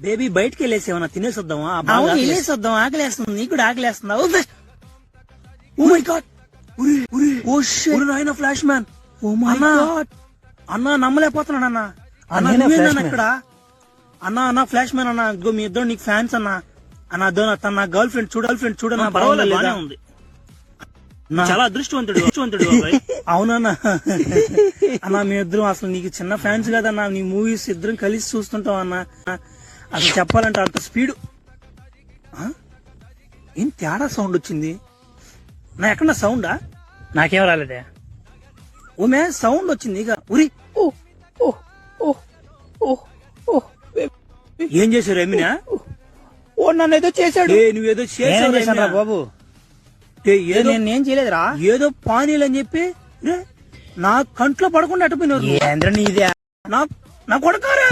Baby బయటకి వెళ్ళేసేమన్నా తినేసొద్దామా? వెళ్ళేసొద్దాం, ఆకలేస్తుంది, నీకు కూడా ఆకలేస్తుందా? ఓ మై గాడ్, నాయన ఫ్లాష్ మ్యాన్, అన్నా నమ్మలేకపోతున్నాను అన్నా. అన్నా ఇక్కడ అన్నా ఫ్లాష్ మ్యాన్ అన్నా, మీ ఇద్దరు నీకు ఫ్యాన్స్ అన్నా. అన్న తన నా గర్ల్ ఫ్రెండ్ చూడన్నా, పర్వాలేదు ఉంది. చాలా అదృష్టవంతుడు అవునన్నా. అన్నా మీ ఇద్దరం అసలు నీకు చిన్న ఫ్యాన్స్ కదన్నా, నీ మూవీస్ ఇద్దరం కలిసి చూస్తుంటాం అన్నా. అసలు చెప్పాలంటే అంత స్పీడ్. ఏం తేడా సౌండ్ వచ్చింది నా? ఎక్కడన్నా సౌండా? నాకేం రాలేదే. ఓమే సౌండ్ వచ్చింది ఇక. ఉరి ఏం చేశారు ఎమినా? నన్ను ఏదో చేశాడు. నువ్వేదో చేశాను బాబు. నేనేం చేయలేదురా. ఏదో పానీలు అని చెప్పి నా కంట్లో పడకుండా అటుపోయినారు. నీదే నా కొడకారే.